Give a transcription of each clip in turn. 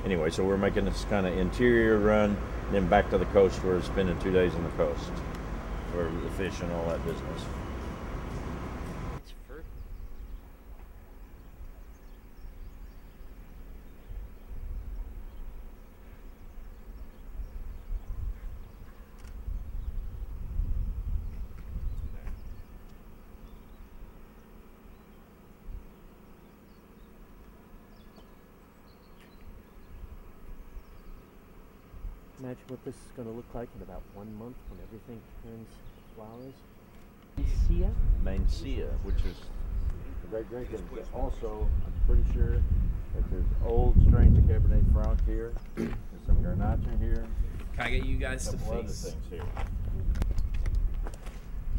Anyway, so we're making this kind of interior run, then back to the coast. We're spending 2 days on the coast for the fish and all that business. Imagine what this is going to look like in about 1 month when everything turns flowers. Mancia, which is a great drink. And also, I'm pretty sure that there's old strains of Cabernet Franc here. There's some Garnacha here. Can I get you guys to A couple other face? things here.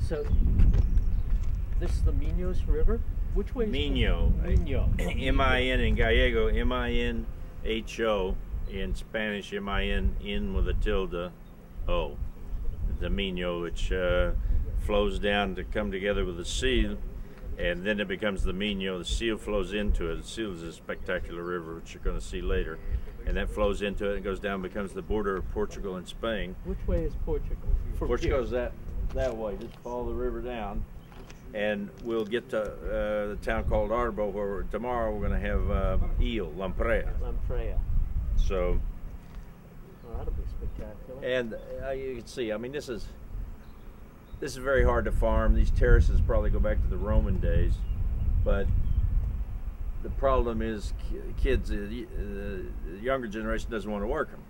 So, this is the Minos River? Which way is Minho. Minho. M-I-N in Gallego, M-I-N-H-O. In Spanish, M-I-N with a tilde, O. The Minho, which flows down to come together with the Sil, and then it becomes the Minho. The Sil flows into it. The Sil is a spectacular river, which you're going to see later. And that flows into it and goes down, becomes the border of Portugal and Spain. Which way is Portugal? Portugal goes that way. Just follow the river down, and we'll get to the town called Arbo, where tomorrow we're going to have eel, lampreia. Lampreia. So, Well, that'll be spectacular. and you can see, I mean, this is very hard to farm. These terraces probably go back to the Roman days, but the problem is kids, the younger generation doesn't want to work them.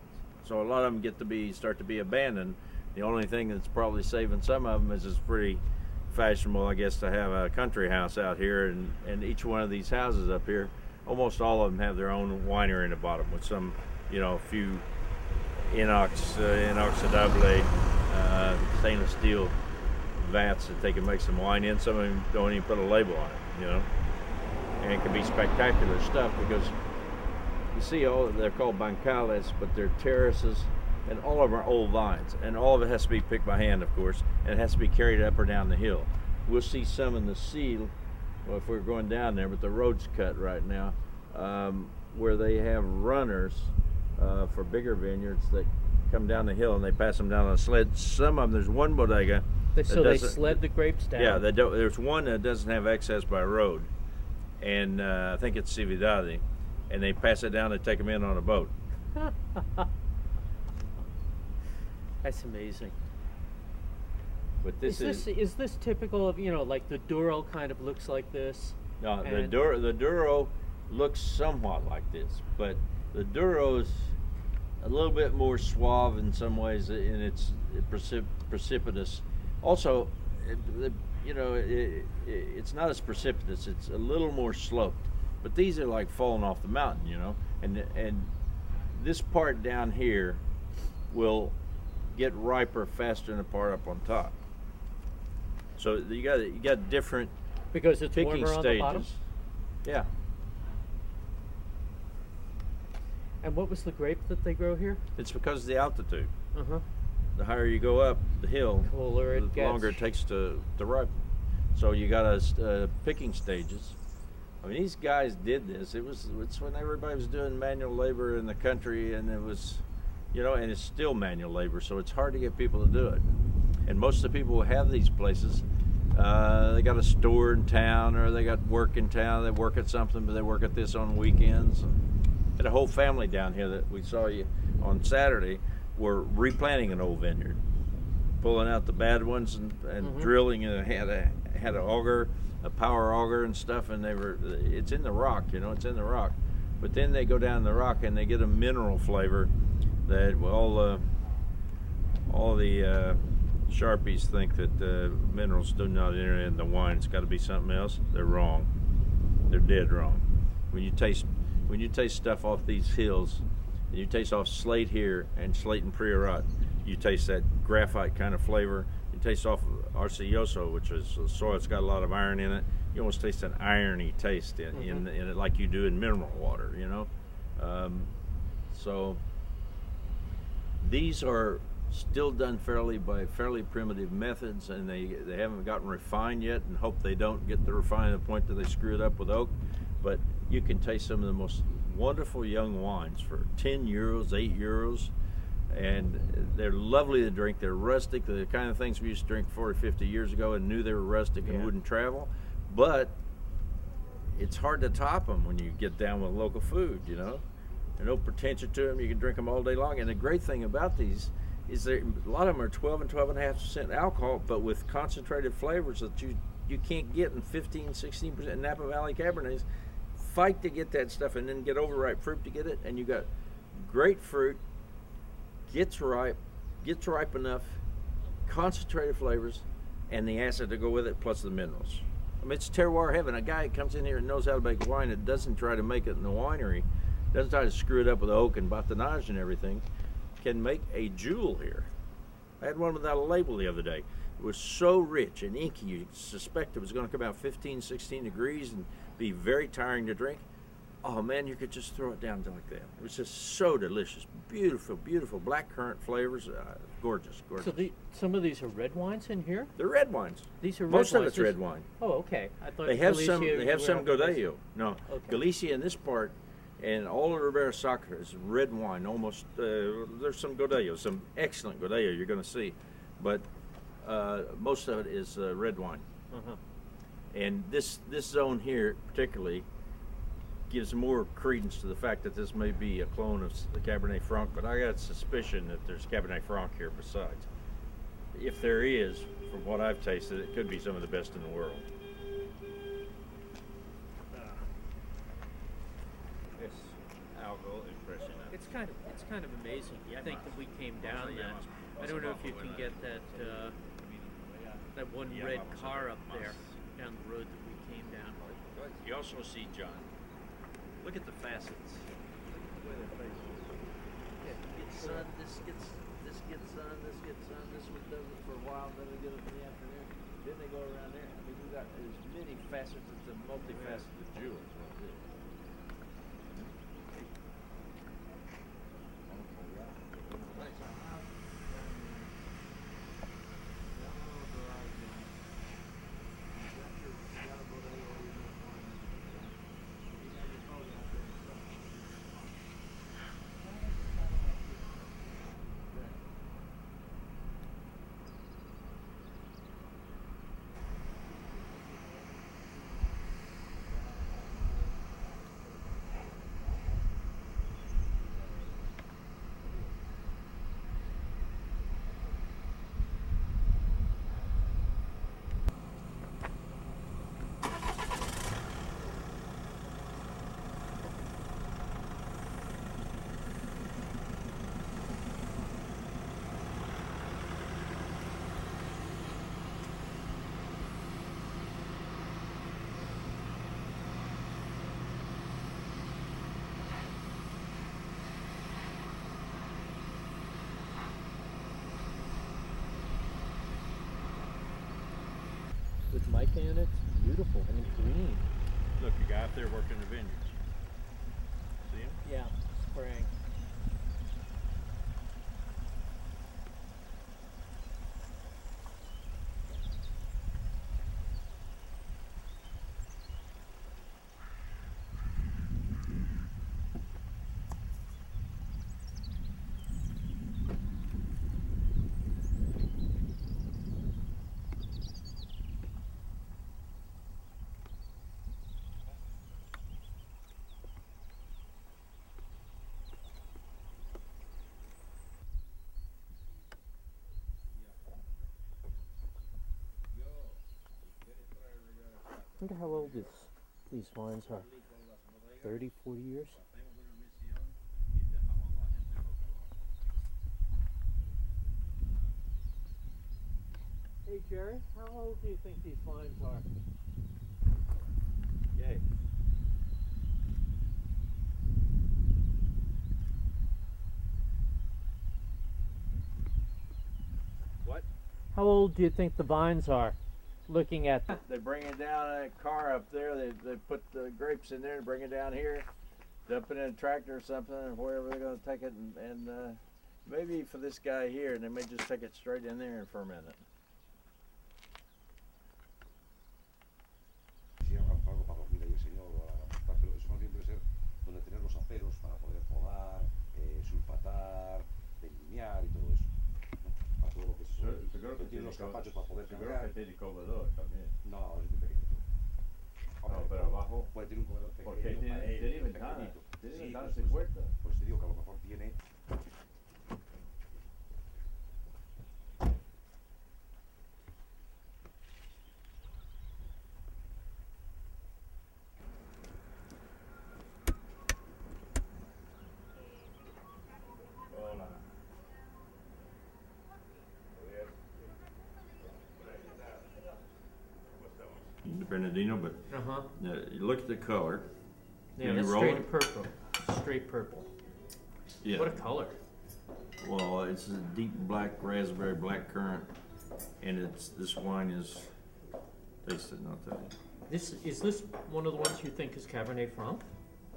So a lot of them start to be abandoned. The only thing that's probably saving some of them is it's pretty fashionable, I guess, to have a country house out here, and each one of these houses up here, almost all of them have their own winery in the bottom with some, a few inoxidable stainless steel vats that they can make some wine in. Some of them don't even put a label on it, and it can be spectacular stuff because you see, they're called bancales, but they're terraces, and all of them are old vines, and all of it has to be picked by hand, of course, and it has to be carried up or down the hill. We'll see some in the Sil, well, if we're going down there, but the road's cut right now, where they have runners for bigger vineyards that come down the hill and they pass them down on a sled. Some of them, there's one bodega. So they sled the grapes down? Yeah, there's one that doesn't have access by road, and I think it's Cividade, and they pass it down and take them in on a boat. That's amazing. But this is this typical of, like the Douro kind of looks like this? No, the Douro looks somewhat like this, but the Douro's a little bit more suave in some ways, and it's precipitous. Also, it's not as precipitous. It's a little more sloped. But these are like falling off the mountain, and this part down here will get riper faster than the part up on top. So you got different because it's picking warmer on stages. the bottom? Yeah. And what was the grape that they grow here? It's because of the altitude. Uh-huh. The higher you go up the hill, Cooler it the gets. longer it takes to ripen. So you got picking stages. I mean, these guys did this. It's when everybody was doing manual labor in the country, and it was, and it's still manual labor, so it's hard to get people to do it. And most of the people who have these places, they got a store in town, or they got work in town. They work at something, but they work at this on weekends. And a whole family down here that we saw you on Saturday were replanting an old vineyard, pulling out the bad ones and Mm-hmm. drilling, and had an auger, a power auger and stuff, and it's in the rock, it's in the rock. But then they go down the rock and they get a mineral flavor that all the Sharpies think that minerals do not enter in the wine. It's got to be something else. They're wrong. They're dead wrong. When you taste stuff off these hills, and you taste off slate here and slate and Priorat, you taste that graphite kind of flavor. You taste off arcilloso, which is a soil that's got a lot of iron in it. You almost taste an irony taste in it, like you do in mineral water, So these are still done by fairly primitive methods, and they haven't gotten refined yet, and hope they don't get to refine to the point that they screw it up with oak. But you can taste some of the most wonderful young wines for 10 euros, 8 euros. And they're lovely to drink. They're rustic. They're the kind of things we used to drink 40, 50 years ago and knew they were rustic and wouldn't travel. But it's hard to top them when you get down with local food, you know. There's no pretension to them. You can drink them all day long. And the great thing about these is that a lot of them are 12 and 12.5% alcohol, but with concentrated flavors that you can't get in 15, 16% Napa Valley Cabernets. Fight to get that stuff and then get overripe fruit to get it. And you got great fruit. Gets ripe enough, concentrated flavors, and the acid to go with it, plus the minerals. I mean, it's terroir heaven. A guy that comes in here and knows how to make wine and doesn't try to make it in the winery, doesn't try to screw it up with oak and batonnage and everything, can make a jewel here. I had one without a label the other day. It was so rich and inky, you suspect it was going to come out 15, 16 degrees and be very tiring to drink. Oh man, you could just throw it down like that. It was just so delicious. Beautiful, beautiful black currant flavors. Gorgeous, gorgeous. So some of these are red wines in here? They're red wines. These are red Most wines. of it's red wine. Oh, okay. I thought They have Galicia some. They have some were- Godello. No, Okay. Galicia in this part, and all of Ribera Sacra is red wine. Almost. There's some Godello, some excellent Godello you're going to see, but most of it is red wine. Uh-huh. And this zone here particularly gives more credence to the fact that this may be a clone of the Cabernet Franc, but I got suspicion that there's Cabernet Franc here besides. If there is, from what I've tasted, it could be some of the best in the world. Es algo impresionante. It's kind of amazing. I think that we came down that. I don't know if you can get that one red car up there down the road that we came down. You also see, John, look at the facets. Look at the way their faces. Yeah, you get sun, this gets sun, this gets sun, this one does it for a while, then they get it in the afternoon, then they go around there. I mean, you got as many facets as a multifaceted jewel. With mica in it, it's beautiful and green. Look, a guy up there working the vineyards. See him? Yeah, spraying. I wonder how old these vines are. 30, 40 years? Hey Jerry, how old do you think these vines are? Yay. What? How old do you think the vines are? Looking at They bring it down in a car up there. They put the grapes in there and bring it down here, dump it in a tractor or something, or wherever they're going to take it, and maybe for this guy here, they may just take it straight in there and ferment it. Sí, algo para comida y el señor, pero eso más bien debe ser donde tener los apeos. los gazpachos para poder Yo creo cambiar. que tiene comedor también. No, es muy pequeñito. No, pero abajo, Puede tener un comedor pequeño. porque tiene ventanas. pequeñito. Tiene Sí, ventanas pues, y puertas. Pues te digo que a lo mejor tiene. Hola. Bernardino, but Uh-huh. you look at the color. Yeah, Can you that's roll straight it? purple. Straight purple. Yeah. What a color. Well, it's a deep black raspberry, black currant, and this wine is. Taste it, and I'll tell you. Is this one of the ones you think is Cabernet Franc?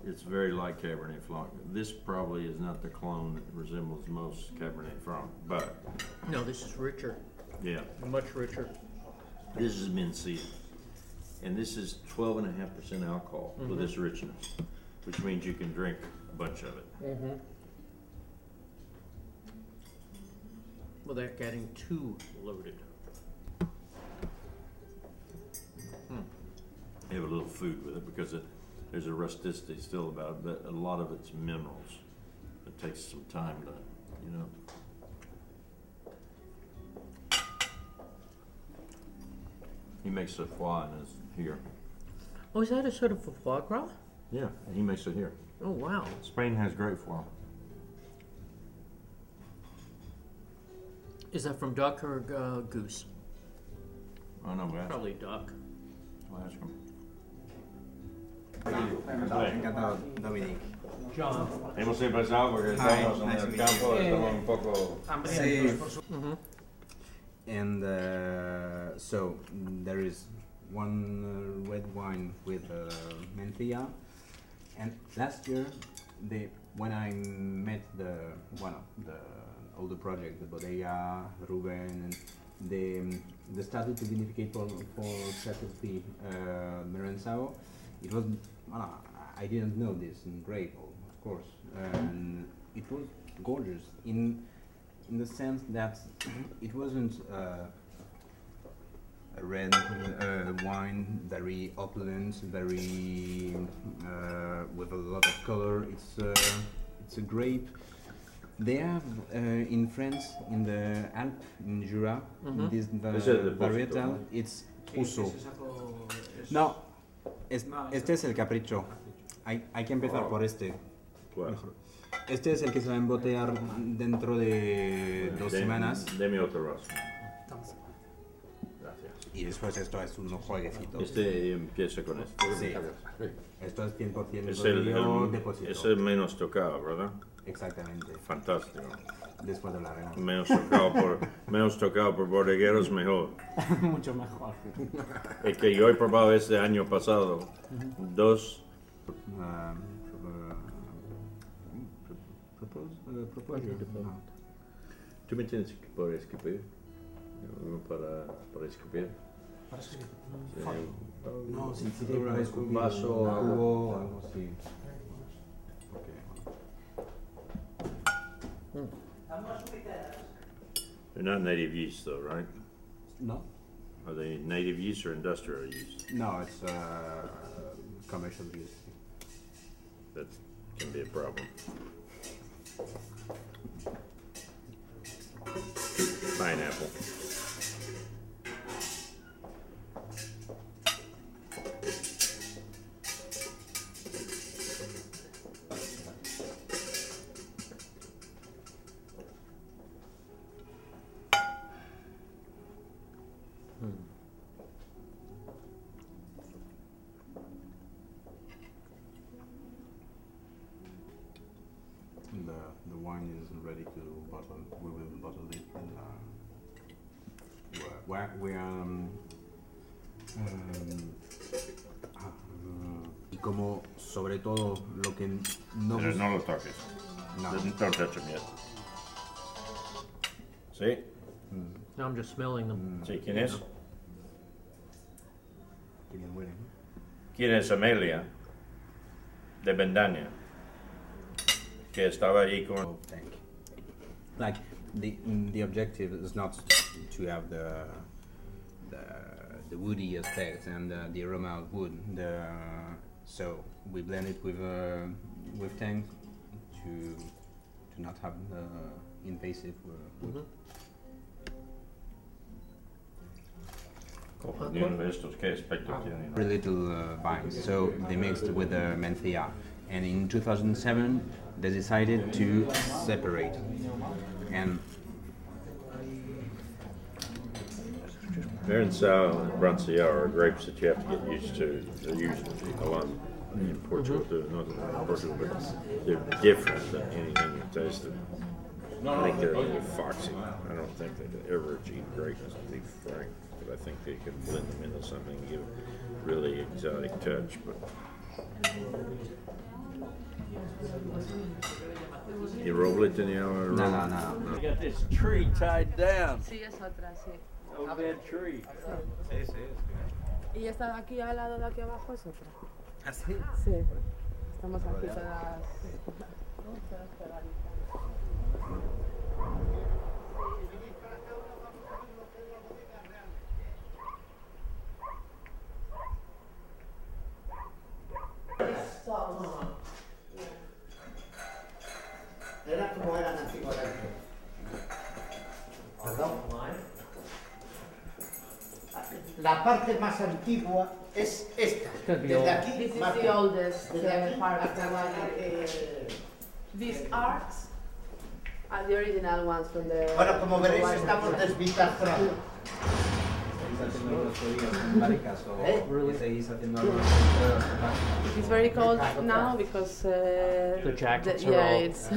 It's very like Cabernet Franc. This probably is not the clone that resembles most Cabernet Franc, but No, this is richer. yeah, Much richer. this has been sealed, and this is 12.5% alcohol with this richness, which means you can drink a bunch of it. Mm-hmm. Without getting too loaded. You have a little food with it because there's a rusticity still about it, but a lot of it's minerals. It takes some time to, you know. He makes a foie in his here. Oh, is that a sort of a foie gras? Yeah, and he makes it here. Oh, wow. Spain has great foie. Is that from duck or goose? Oh no, we'll Probably duck. ask him. Encantado, Dominic. John. Hemos empezado porque estamos en el campo, estamos un poco. Sí. Mm-hmm. And so there is one red wine with mentilla. And last year, when I met one of the older project, the Bodega, Ruben, and they started to vinificate for specialty Merenzao. It was, I didn't know this in grape, of course, and it was gorgeous in the sense that it wasn't a red wine, very opulent, very with a lot of color. It's a grape. They have in France, in the Alpes, in Jura, this varietal. It's Rousseau. No, este es el capricho. Hay que empezar por este. ¿Cuál? Este es el que se va a embotellar dentro de 2 semanas. Deme otro vaso. Gracias. Y después esto es un jueguecito. Este empieza con este. Sí. Esto es 100% Es rodillo depósito. es el menos tocado, ¿verdad? Exactamente. Fantástico. Después de la arena. Menos tocado por bodegueros mejor. Mucho mejor. Es que yo he probado este año pasado dos. ¿Tú me tienes que para escribir? Para escribir. No, si Un vaso. cubo, algo así. They're not native yeast though, right? No? Are they native yeast or industrial yeast? No, it's commercial use. That can be a problem. Pineapple. The wine is ready to bottle. We will bottle it in we y como sobre todo lo que no Pero no lo toques. No. Don't touch them yet. ¿Sí? Now I'm just smelling them. ¿Sí? ¿Quién es? que bien huele. ¿Quién es Amelia? De Bendaña. Que estaba allí con... Like the objective is not to have the woody aspect and the aroma of wood. So we blend it with tank to not have invasive wood. Cogliendo estos che aspetto tienen. Very little vines, so they mixed with the Menthea, and in 2007 they decided to separate. And They're in Sal and Brancia are grapes that you have to get used to. They're usually a lot in Portugal too, not in Portugal, but they're different than anything you tasted. I think they're a little foxy. I don't think they could ever achieve greatness, to be frank. But I think they could blend them into something and give a really exotic touch. But you roll it in the hour. no. You got this tree tied down. Sí, es otra, sí. Oh, that tree. Y esta de aquí al lado de aquí abajo es otra. ¿Ah, sí? Sí. Estamos aquí todas pegaditas. Era como eran antiguamente. ¿Perdón? La parte más antigua es esta. Desde aquí, This is más the oldest desde aquí part of hasta the la, valley. These arcs are the original ones from the. Bueno, como veréis, estamos desvitastrados. It's very cold now because. The jackets are yeah, all- it's.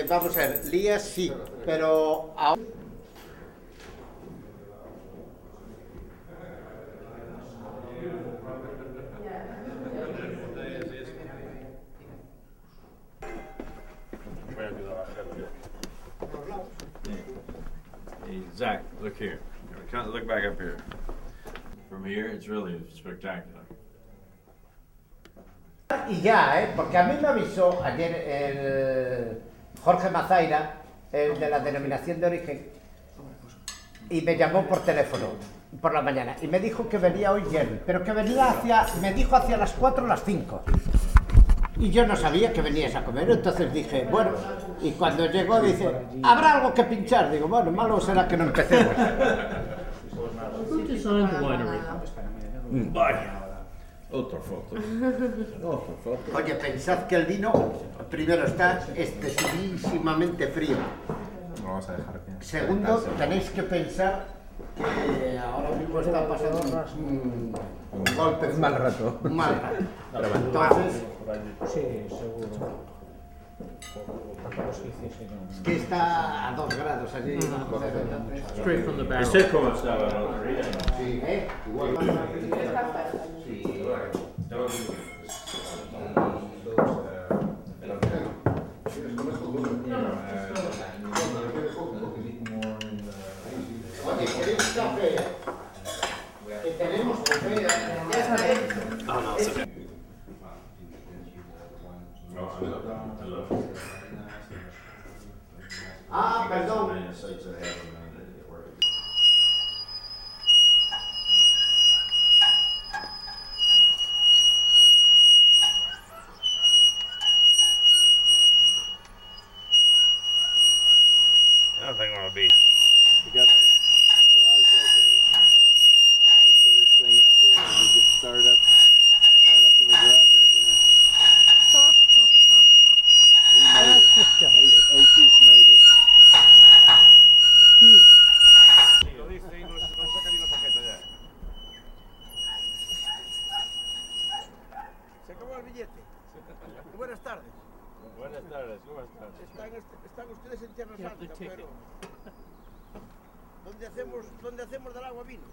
Vamos a ver, lías sí, pero ahora... Hey, Zach, look here. Kind of look back up here. From here, it's really spectacular. Y ya, porque a mí me avisó ayer el Jorge Mazaira, el de la denominación de origen, y me llamó por teléfono por la mañana y me dijo que venía hoy Jerry, pero que venía me dijo hacia las 4 o las 5. Y yo no sabía que venías a comer, entonces dije, bueno, y cuando llegó dice, ¿habrá algo que pinchar? Digo, bueno, malo será que no empecemos. Who designed the winery? Vaya. Otra foto. Otra foto. Oye, pensad que el vino, primero, está excesivamente frío. Vamos a dejar que... Segundo, tenéis que pensar que ahora mismo está pasando un golpe. Un mal rato. Un mal rato. Entonces, Sí, seguro. es que está a 2 grados allí. Straight from the barrel. Este es como estaba el otro día. Sí, igual. Oye, ¿queréis café? Que tenemos café. Ya sabéis. Ah, perdón. I don't think I'm gonna be. We got a garage opener. Put this thing up here and we just start up with a garage opener. We made it. AC's made it. Se acabó el billete. Buenas tardes. Buenas tardes, ¿cómo estás? Están ustedes en Tierra Yeah, the Santa, ticket. pero ¿dónde hacemos del agua vino?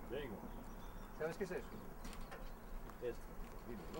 Digo. ¿Sabes qué es eso? Esto, vino, ¿no?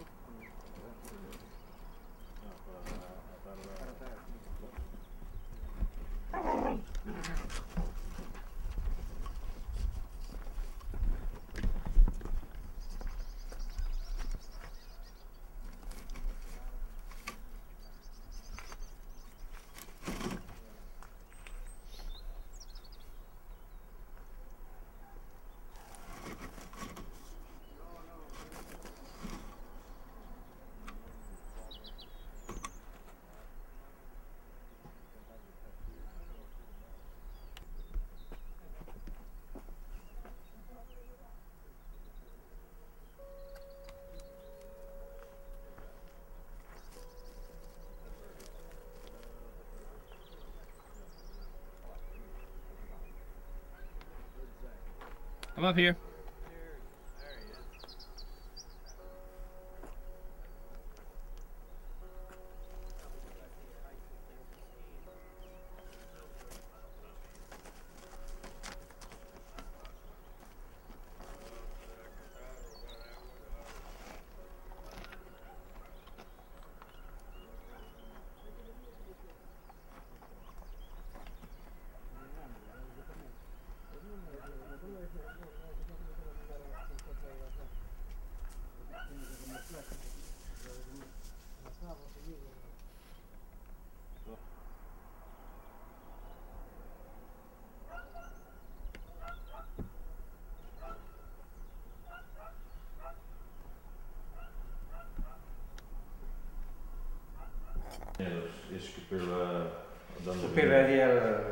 Come up here.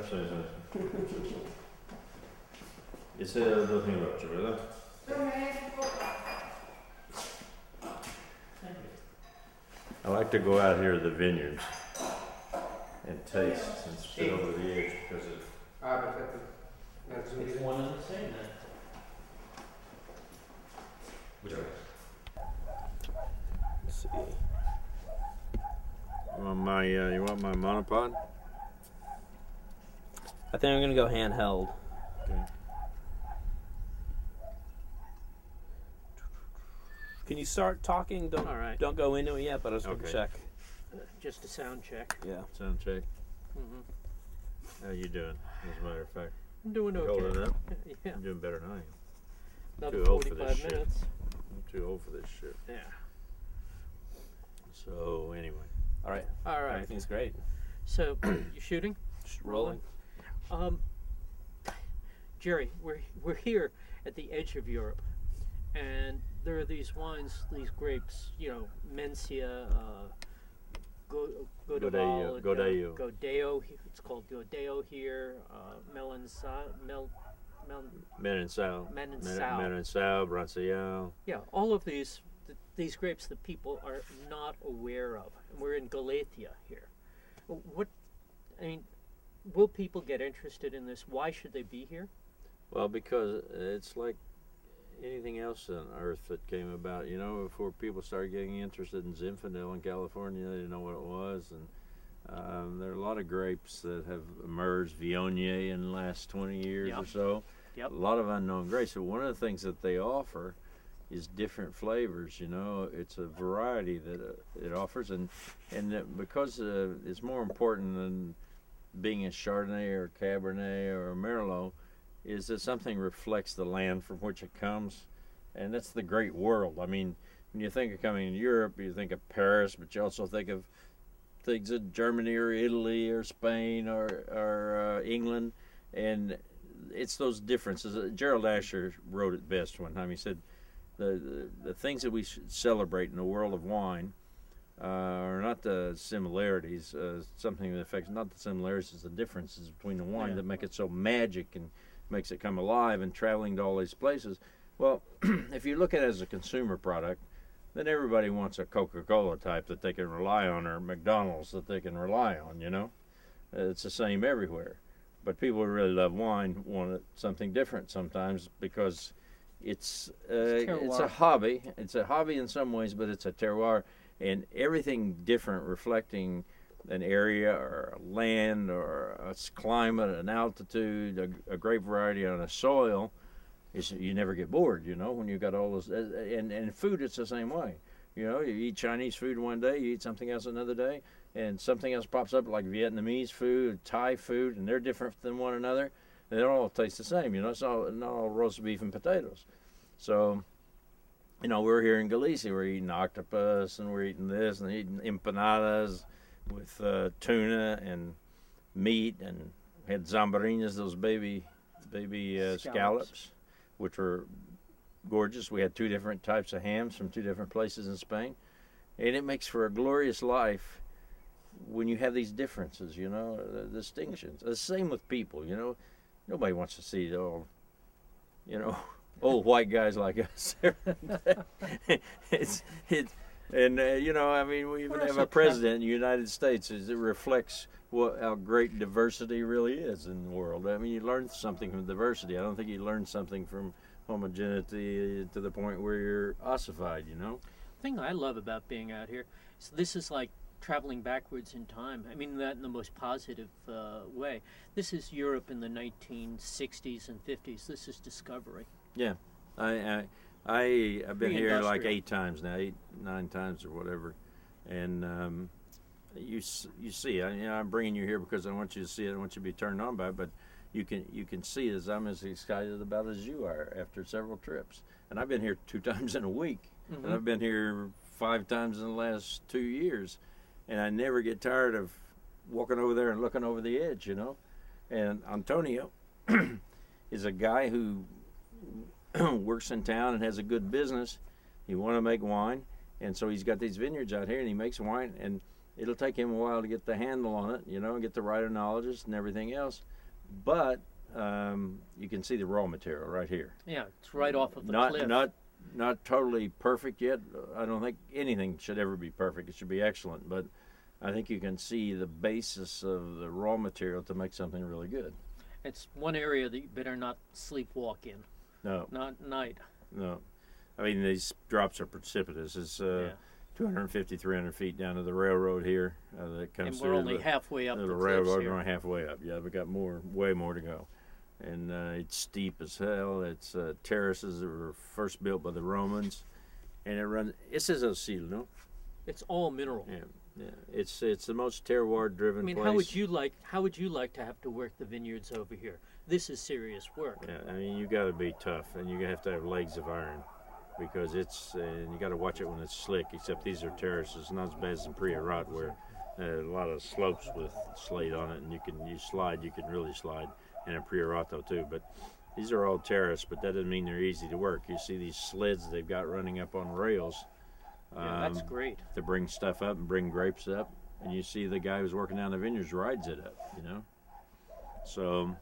Sí, sí. Ese era el 2008, ¿verdad? I like to go out here to the vineyards and taste and spit over the edge because it. Perfecto. It's one and the same then. Let's see. You want my monopod? I think I'm gonna go handheld. Okay. Can you start talking? Don't All right. Don't go into it yet, but I just want to Okay. check. Just a sound check. Yeah. Sound check. Mm-hmm. How you doing? As a matter of fact, I'm doing you okay. holding it up? Yeah. You're doing better than I am. Another too old for this 45 shit. minutes. I'm too old for this shit. Yeah. So anyway, All right. All right. Everything's great. So, you shooting? Just rolling. Jerry, we're here at the edge of Europe, and there are these wines, these grapes. You know, Mencia, Godeval, Godello. Godeo. It's called Godeo here. Menensau, Menensau. Brancial. Yeah, all of these grapes that people are not aware of. We're in Galicia here. Will people get interested in this? Why should they be here? Well, because it's like anything else on Earth that came about. You know, before people started getting interested in Zinfandel in California, they didn't know what it was, and there are a lot of grapes that have emerged, Viognier, in the last 20 years or so. Yep. A lot of unknown grapes. So one of the things that they offer is different flavors. You know, it's a variety that it offers, and that because it's more important than being a Chardonnay or Cabernet or a Merlot, is that something reflects the land from which it comes, and that's the great world. I mean, when you think of coming to Europe, you think of Paris, but you also think of things in Germany or Italy or Spain or England, and it's those differences. Gerald Asher wrote it best one time. He said, the things that we should celebrate in the world of wine are not the similarities, something that affects not the similarities, it's the differences between the wine that make it so magic and makes it come alive and traveling to all these places. Well, if you look at it as a consumer product, then everybody wants a Coca-Cola type that they can rely on, or McDonald's that they can rely on, you know. It's the same everywhere. But people who really love wine want something different sometimes because it's a hobby. It's a hobby in some ways, but it's a terroir, and everything different reflecting an area or a land or a climate, an altitude, a grape variety on a soil. You never get bored, you know, when you got all those. And food, it's the same way. You know, you eat Chinese food one day, you eat something else another day, and something else pops up like Vietnamese food, Thai food, and they're different than one another. They don't all taste the same, you know. It's not all roast beef and potatoes. So, you know, we're here in Galicia. We're eating octopus, and we're eating this, and eating empanadas with tuna and meat, and we had zambarinas, those baby scallops, which were gorgeous. We had 2 different types of hams from 2 different places in Spain, and it makes for a glorious life when you have these differences, you know, the distinctions. The same with people, you know. Nobody wants to see old white guys like us. You know, I mean, we even have a president in the United States. It reflects how great diversity really is in the world. I mean, you learn something from diversity. I don't think you learn something from homogeneity to the point where you're ossified, you know? Thing I love about being out here is this is like traveling backwards in time. I mean that in the most positive way. This is Europe in the 1960s and 50s. This is discovery. Yeah. I've been here like Pre-industrial. 8 times now, 8, 9 times or whatever. And you see, I'm bringing you here because I want you to see it. I want you to be turned on by it. But you can see as I'm as excited about it as you are after several trips. And I've been here 2 times in a week. Mm-hmm. And I've been here 5 times in the last 2 years. And I never get tired of walking over there and looking over the edge, you know. And Antonio is a guy who works in town and has a good business. He want to make wine, and so he's got these vineyards out here, and he makes wine, and it'll take him a while to get the handle on it, you know, and get the right enologist and everything else. But you can see the raw material right here. Yeah, it's right off of the cliff. Not totally perfect yet. I don't think anything should ever be perfect. It should be excellent, but I think you can see the basis of the raw material to make something really good. It's one area that you better not sleepwalk in. No, Not at night. no. I mean, these drops are precipitous. It's 250, 300 feet down to the railroad here that comes And through. we're only halfway up the the railroad. cliffs We're here. only halfway up. Yeah, we got way more to go. And it's steep as hell. It's terraces that were first built by the Romans, and it runs. This is a seal, no? It's all mineral. Yeah. It's the most terroir-driven I mean, place. how would you like to have to work the vineyards over here? This is serious work. Yeah, I mean, you got to be tough, and you have to have legs of iron, because it's and you got to watch it when it's slick. Except these are terraces, not as bad as in Priorat, where a lot of slopes with slate on it, and you can really slide, and in Priorato too. But these are all terrace, but that doesn't mean they're easy to work. You see these sleds they've got running up on rails. Yeah, that's great. To bring stuff up and bring grapes up, and you see the guy who's working down the vineyards rides it up, you know. So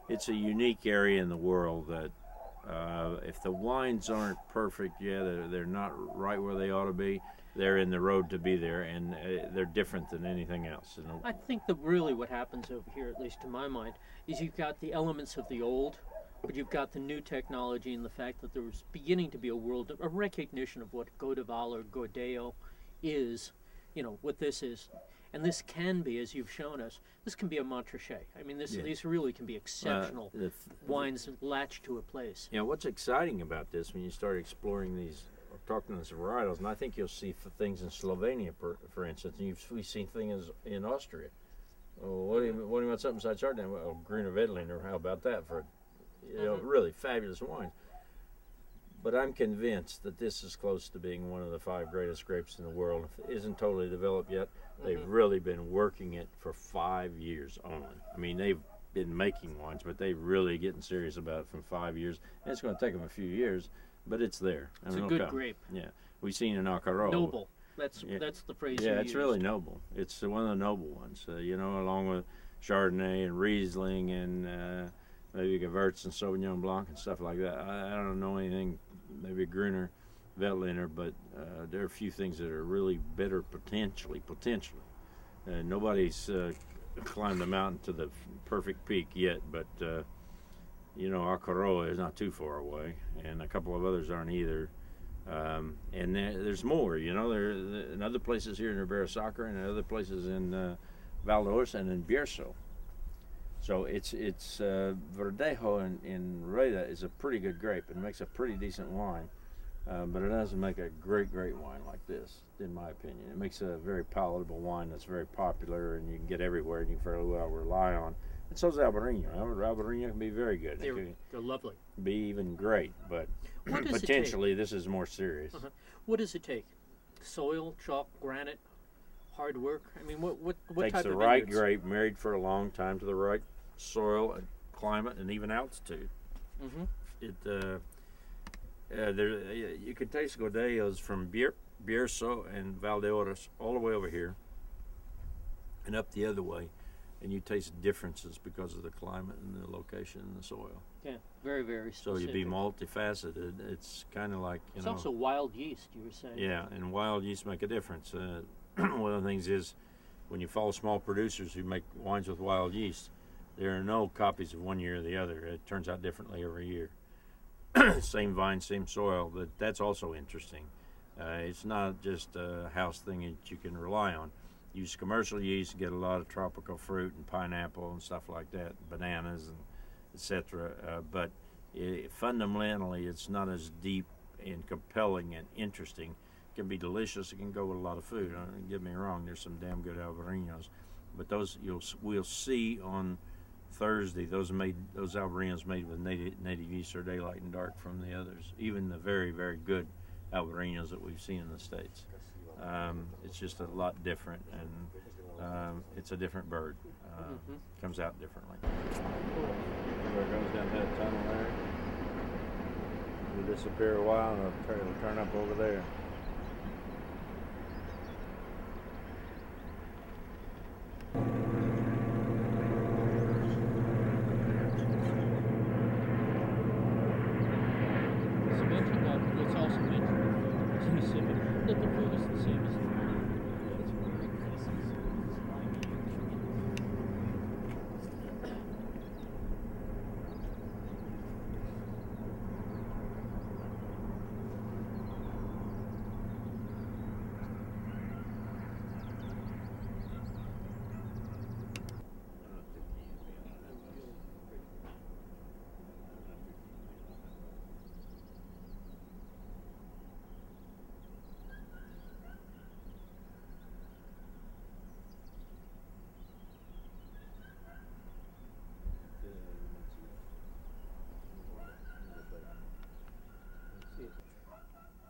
it's a unique area in the world that if the wines aren't perfect, they're not right where they ought to be. They're in the road to be there, and they're different than anything else. You know? I think that really what happens over here, at least to my mind, is you've got the elements of the old, but you've got the new technology and the fact that there was beginning to be a recognition of what Godeval or Gordeo is, you know, what this is. And this can be, as you've shown us, this can be a Montrachet. I mean, these really can be exceptional wines latched to a place. You know, what's exciting about this when you start exploring these, or talking to these varietals, and I think you'll see things in Slovenia, for instance, and we've seen things in Austria. Oh, what do you want something besides Chardonnay? Well, Gruner Veltliner, how about that for, really fabulous wines. But I'm convinced that this is close to being one of the 5 greatest grapes in the world. If it isn't totally developed yet, they've really been working it for 5 years only. I mean, they've been making wines, but they're really getting serious about it for 5 years. And it's going to take them a few years, but it's there. It's a good grape. Yeah. We've seen in Alcaro. Noble. That's the phrase you Yeah, it's used. really noble. It's one of the noble ones, along with Chardonnay and Riesling and maybe Gewurz and Sauvignon Blanc and stuff like that. I don't know anything, maybe Gruner Veltliner, but there are a few things that are really bitter potentially. Nobody's climbed the mountain to the perfect peak yet, but Alcaro is not too far away, and a couple of others aren't either. And there's more, there in other places here in Ribera Sacra and other places in Valdeorras and in Bierzo. So it's Verdejo in Rueda is a pretty good grape. It makes a pretty decent wine, but it doesn't make a great wine like this, in my opinion. It makes a very palatable wine that's very popular and you can get everywhere and you can fairly well rely on. And so is Albarino. Albarino can be very good. They're lovely. Be even great, but What does it potentially this is more serious. What does it take? Soil, chalk, granite, hard work? I mean, what Takes type the of right vineyards? grape, married for a long time to the right soil and climate and even altitude. Mm-hmm. You can taste Godellos from Bierzo and Valdeorras all the way over here and up the other way, and you taste differences because of the climate and the location and the soil. Yeah, very, very So specific. you'd be multifaceted. It's kind of like, It's also wild yeast, you were saying. Yeah, and wild yeast make a difference. One of the things is when you follow small producers who make wines with wild yeast, there are no copies of one year or the other. It turns out differently every year. same vine, same soil. That's also interesting. It's not just a house thing that you can rely on. Use commercial yeast to get a lot of tropical fruit and pineapple and stuff like that, bananas and etc. But fundamentally, it's not as deep and compelling and interesting. It can be delicious. It can go with a lot of food. Don't get me wrong. There's some damn good albarinos, but those we'll see on Thursday. Those albarinos made with native yeast are daylight and dark from the others. Even the very, very good albarinos that we've seen in the States. It's just a lot different, and it's a different bird. Comes out differently. Where it goes down that tunnel there. It'll disappear a while, and it'll turn up over there. Let's also mention that the food is the same as the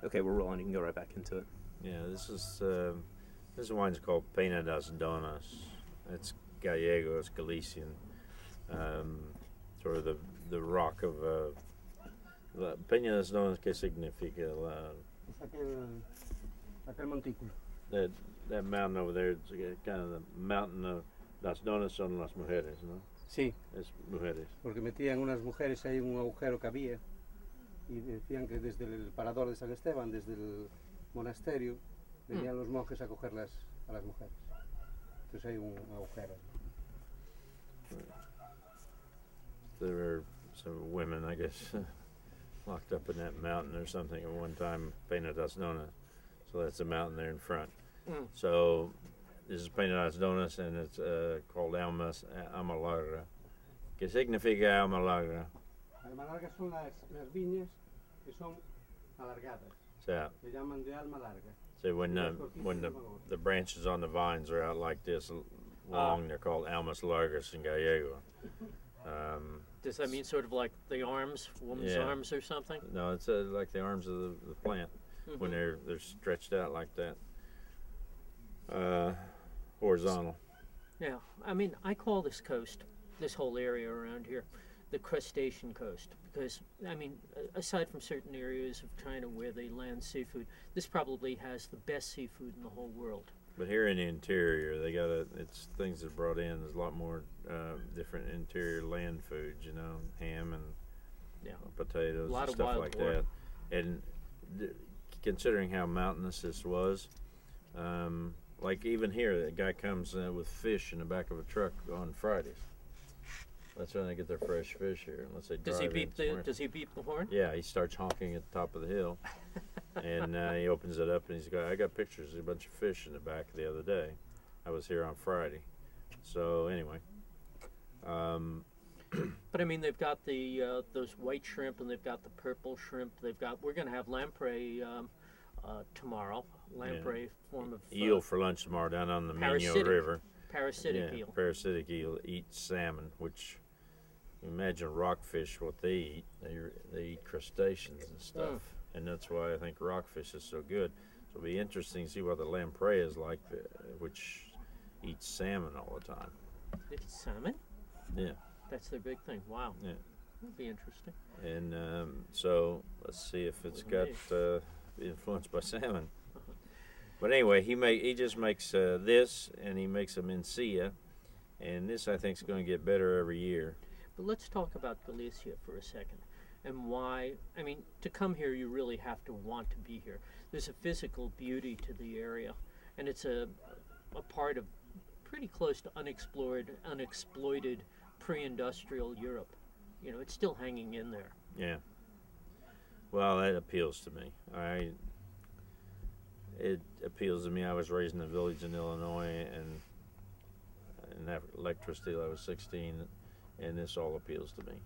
Okay, we're rolling. You can go right back into it. Yeah, this wine's called Pena das Donas. It's Gallego, it's Galician. Sort of the rock of la Peña das Donas. ¿Qué significa? Aquel montículo. That mountain over there, it's kind of the mountain of las donas son las mujeres, ¿no? Sí, Es mujeres. porque metían unas mujeres ahí en un agujero que había y decían que desde el parador de San Esteban, desde el monasterio, venían los monjes a cogerlas a las mujeres. Entonces hay un agujero. There were some women, I guess, locked up in that mountain or something at one time, Pena das Donas. So that's the mountain there in front. So this is Pena das Donas, and it's called Alma Larga. ¿Qué significa Alma Larga? Alma larga son las viñas que son alargadas. So, Se llaman de alma larga. so when the branches on the vines are out like this long, they're called Almas Largas in Gallego. Does that mean sort of like the arms, woman's Yeah. arms or something? No, it's like the arms of the plant when they're stretched out like that, horizontal. Yeah, I mean, I call this coast, this whole area around here, the crustacean coast, because, I mean, aside from certain areas of China where they land seafood, this probably has the best seafood in the whole world. But here in the interior, they got it's things that brought in. There's a lot more different interior land foods, you know, ham and potatoes and stuff like that. And considering how mountainous this was, like even here, the guy comes with fish in the back of a truck on Fridays. That's when they get their fresh fish here, unless they Does drive he in beep somewhere. Does he beep the horn? Yeah, he starts honking at the top of the hill, and he opens it up, and I got pictures of a bunch of fish in the back the other day. I was here on Friday, so anyway. But I mean, they've got the those white shrimp, and they've got the purple shrimp. We're going to have lamprey tomorrow. Lamprey form of eel for lunch tomorrow down on the Minho River. Parasitic eel. Parasitic eel eats salmon, which imagine rockfish what they eat. They eat crustaceans and stuff, and that's why I think rockfish is so good. So it'll be interesting to see what the lamprey is like, which eats salmon all the time. It eats salmon? Yeah. That's their big thing. Wow. Yeah. That'd be interesting. And so let's see if it's got influenced by salmon. But anyway, he just makes this, and he makes a Mencia, and this I think is going to get better every year. But let's talk about Galicia for a second, and why. I mean, to come here, you really have to want to be here. There's a physical beauty to the area, and it's a part of pretty close to unexploited pre-industrial Europe. You know, it's still hanging in there. Yeah. Well, that appeals to me. It appeals to me. I was raised in a village in Illinois and have electricity till I was 16, and this all appeals to me.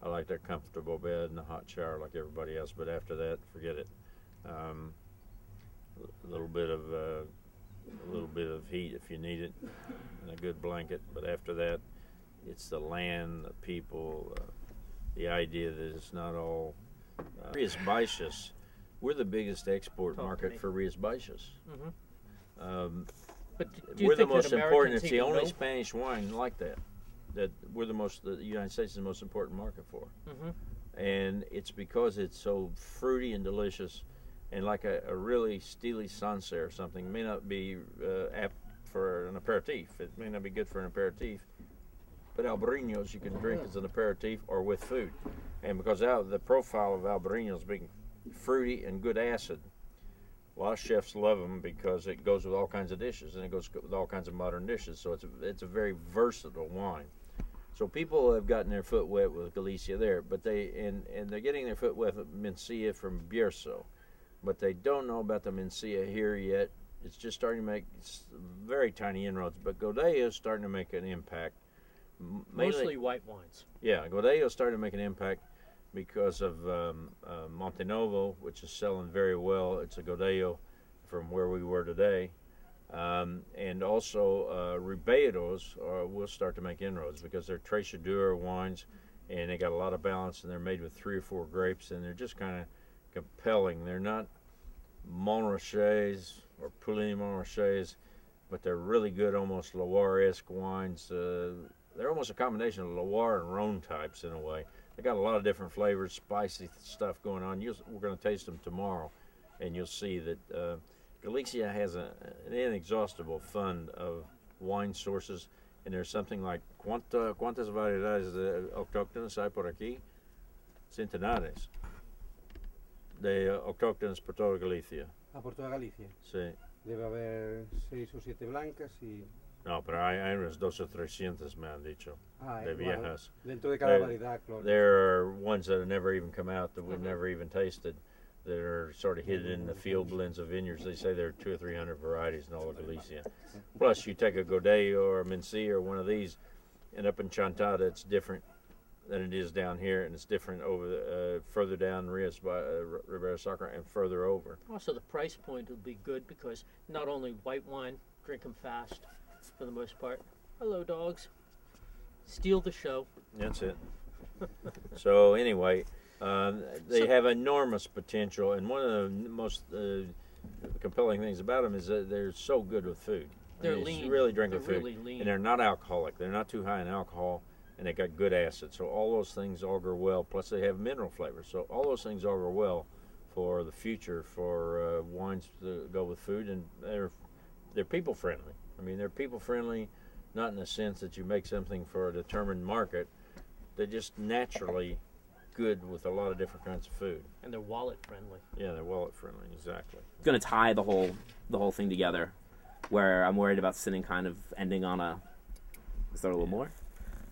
I like that comfortable bed and a hot shower like everybody else, but after that, forget it. A little bit of heat if you need it, and a good blanket. But after that, it's the land, the people, the idea that it's not all. Rias Baixas, we're the biggest export market for Rias Baixas. But do you We're the think that most important. Americans It's the even only know? Spanish wine like that. That we're the United States is the most important market for. And it's because it's so fruity and delicious, and like a really steely Sancerre or something may not be apt for an aperitif. It may not be good for an aperitif, but Albarino's you can drink as an aperitif or with food. And because the profile of Albarino's being fruity and good acid, a lot of chefs love them because it goes with all kinds of dishes, and it goes with all kinds of modern dishes. So it's a very versatile wine. So people have gotten their foot wet with Galicia there, but they're getting their foot wet with Mencia from Bierzo, but they don't know about the Mencia here yet. It's just starting to make very tiny inroads, but Godello is starting to make an impact. Mostly white wines. Yeah, Godello is starting to make an impact because of Montenovo, which is selling very well. It's a Godello from where we were today. And also Ribeiros will start to make inroads because they're Trechadura wines, and they got a lot of balance, and they're made with 3 or 4 grapes, and they're just kind of compelling. They're not Montrachets or Pouligny Montrachets, but they're really good, almost Loire-esque wines. They're almost a combination of Loire and Rhone types in a way. They got a lot of different flavors, spicy stuff going on. We're going to taste them tomorrow, and you'll see that Galicia has an inexhaustible fund of wine sources, and there's something like ¿cuántas variedades autóctonas hay por aquí? Centenares de autóctonas por toda Galicia. Por toda Galicia. Sí. Debe haber 6 o 7 blancas y... No, pero hay unas 200 o 300 me han dicho, de viejas. Dentro de cada variedad, claro. There are ones that have never even come out that we've never even tasted, that are sort of hidden in the field blends of vineyards. They say there are 200 or 300 varieties in all of Galicia. Plus, you take a Godello or a Mencia or one of these, and up in Chantada, it's different than it is down here, and it's different over further down Ribera Sacra and further over. Also, the price point would be good because not only white wine, drink them fast for the most part. Hello, dogs. Steal the show. That's it. So anyway, they have enormous potential, and one of the most compelling things about them is that they're so good with food. They're lean. You really drink with food, really lean. and they're not alcoholic. They're not too high in alcohol, and they got good acid. So all those things augur well. Plus, they have mineral flavors. So all those things augur well for the future for wines that go with food, and they're people friendly. I mean, they're people friendly, not in the sense that you make something for a determined market. They're just naturally good with a lot of different kinds of food. And they're wallet friendly. Yeah, they're wallet friendly, exactly. Going to tie the whole thing together, where I'm worried about sitting kind of ending on a. Is there a little more?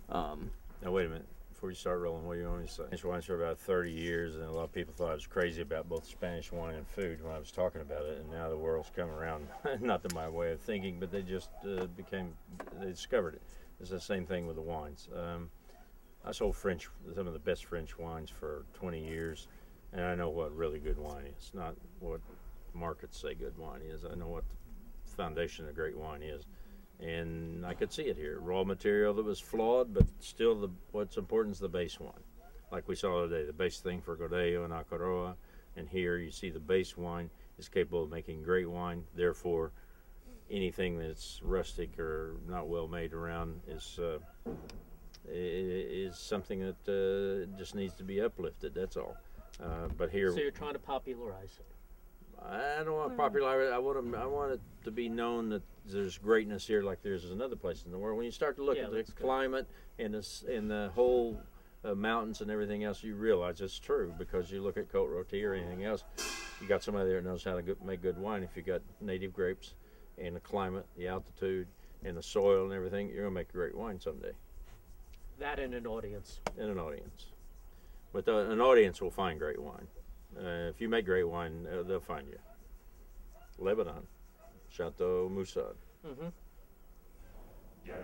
Now wait a minute. Before you start rolling, what do you want me to say? Spanish wines for about 30 years, and a lot of people thought I was crazy about both Spanish wine and food when I was talking about it, and now the world's come around. Not to my way of thinking, but they just they discovered it. It's the same thing with the wines. I sold some of the best French wines for 20 years, and I know what really good wine is, not what markets say good wine is. I know what the foundation of great wine is. And I could see it here. Raw material that was flawed, but still what's important is the base wine. Like we saw today, the base thing for Godello and Acoroa, and here you see the base wine is capable of making great wine. Therefore, anything that's rustic or not well made around is something that just needs to be uplifted, that's all. But here... So you're trying to popularize it. I don't want to popularize it. I want it to be known that there's greatness here like there's another place in the world. When you start to look at the climate and the whole mountains and everything else, you realize it's true, because you look at Côte Rôtie or anything else, you got somebody there that knows how to make good wine. If you got native grapes and the climate, the altitude, and the soil and everything, you're going to make great wine someday. That and an audience. And an audience. But an audience will find great wine. If you make great wine, they'll find you. Lebanon, Chateau Moussad. Mm-hmm. Ya,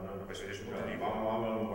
no, pues es un motivo. Vamos a hablar un